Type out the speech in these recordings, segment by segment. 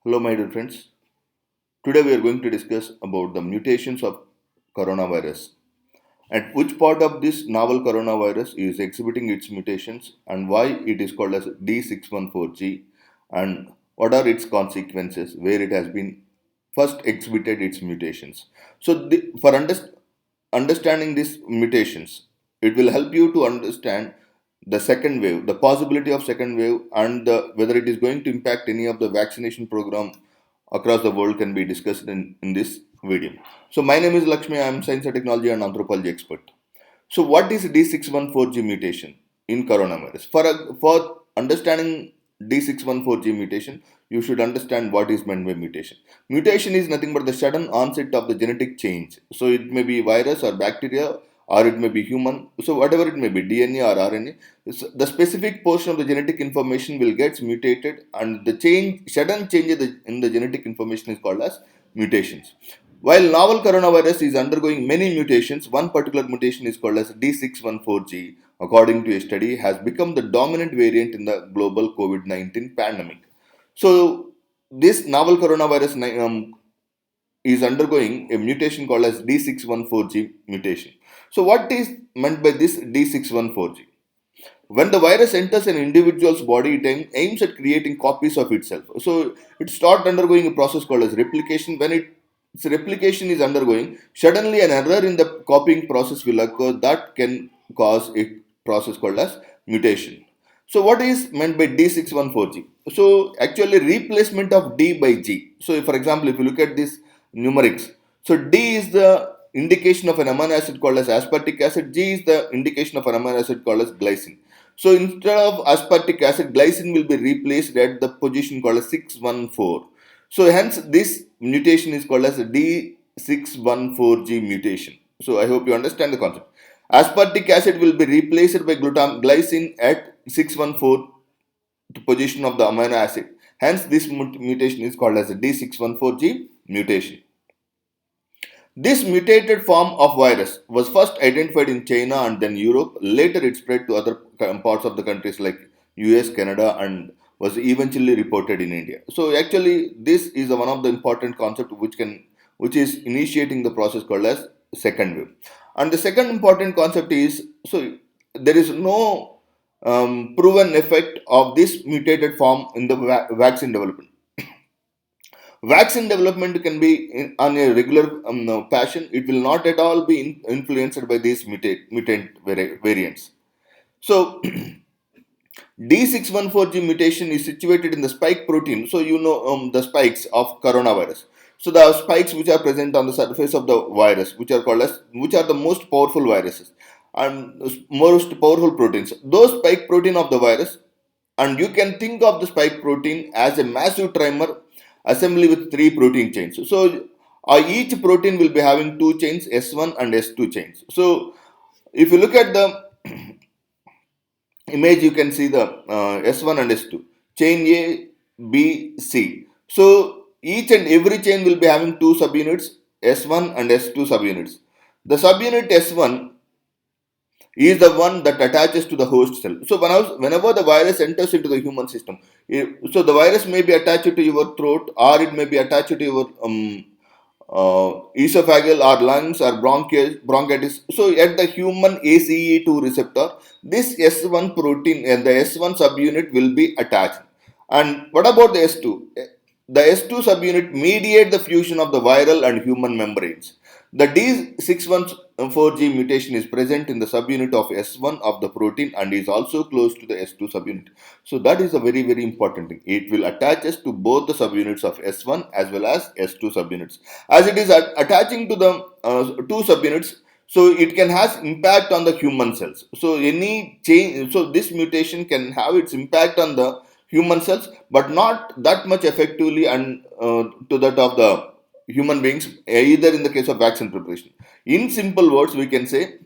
Hello, my dear friends. Today we are going to discuss about the mutations of coronavirus and which part of this novel coronavirus is exhibiting its mutations and why it is called as D614G and what are its consequences where it has been first exhibited its mutations. For understanding these mutations, it will help you to understand the second wave, the possibility of second wave, and whether it is going to impact any of the vaccination program across the world can be discussed in this video. So my name is Lakshmi. I am science and technology and anthropology expert. So what is D614G mutation in coronavirus? For understanding D614G mutation, you should understand what is meant by mutation. Mutation is nothing but the sudden onset of the genetic change. So it may be virus or bacteria or it may be human. So whatever it may be, DNA or RNA, the specific portion of the genetic information will get mutated and the sudden change in the genetic information is called as mutations. While novel coronavirus is undergoing many mutations, one particular mutation is called as D614G, according to a study, has become the dominant variant in the global COVID 19 pandemic. So, this novel coronavirus is undergoing a mutation called as D614G mutation. So, what is meant by this D614G? When the virus enters an individual's body, it aims at creating copies of itself. So it starts undergoing a process called as replication. When its replication is undergoing, suddenly an error in the copying process will occur that can cause a process called as mutation. So what is meant by D614G? So actually replacement of D by G. So for example, if you look at this numerics, so D is the indication of an amino acid called as aspartic acid. G is the indication of an amino acid called as glycine. So instead of aspartic acid, glycine will be replaced at the position called as 614. So hence this mutation is called as a D614G mutation. So I hope you understand the concept. Aspartic acid will be replaced by glycine at 614 position of the amino acid. Hence this mutation is called as a D614G mutation. This mutated form of virus was first identified in China and then Europe. Later, it spread to other parts of the countries like US, Canada, and was eventually reported in India. So, actually, this is one of the important concept which is initiating the process called as second wave. And the second important concept is there is no proven effect of this mutated form in the vaccine development. Vaccine development can be on a regular fashion. It will not at all be influenced by these mutant variants. So, D614G mutation is situated in the spike protein. So, you know the spikes of coronavirus. So, the spikes which are present on the surface of the virus, which are the most powerful viruses and most powerful proteins. Those spike protein of the virus, and you can think of the spike protein as a massive trimer assembly with three protein chains. So each protein will be having two chains, S1 and S2 chains. So if you look at the image, you can see the S1 and S2 chain A, B, C. So each and every chain will be having two subunits, S1 and S2 subunits. The subunit S1 is the one that attaches to the host cell. So whenever the virus enters into the human system, so the virus may be attached to your throat or it may be attached to your esophageal or lungs or bronchitis. So at the human ACE2 receptor, this S1 protein and the S1 subunit will be attached. And what about the S2? The S2 subunit mediate the fusion of the viral and human membranes. The D614G mutation is present in the subunit of S1 of the protein and is also close to the S2 subunit. So that is a very very important thing. It will attach us to both the subunits of S1 as well as S2 subunits. As it is attaching to the two subunits, so it can has impact on the human cells. So any change, so this mutation can have its impact on the human cells, but not that much effectively and to that of the human beings, either in the case of vaccine preparation. In simple words, we can say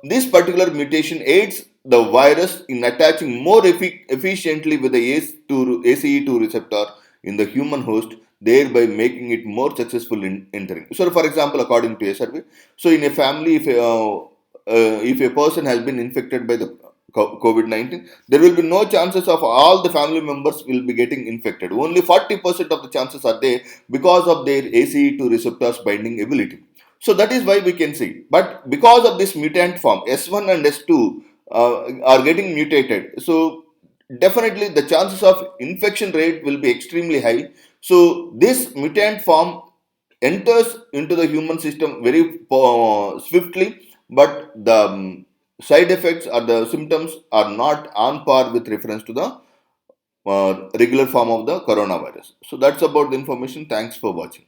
this particular mutation aids the virus in attaching more efficiently with the ACE2 receptor in the human host, thereby making it more successful in entering. So, for example, according to a survey, so in a family, if a person has been infected by the COVID-19, there will be no chances of all the family members will be getting infected. Only 40% of the chances are there because of their ACE2 receptors binding ability. So that is why we can see. But because of this mutant form, S1 and S2 are getting mutated. So definitely the chances of infection rate will be extremely high. So this mutant form enters into the human system very swiftly, but the side effects or the symptoms are not on par with reference to the regular form of the coronavirus. So that's about the information. Thanks for watching.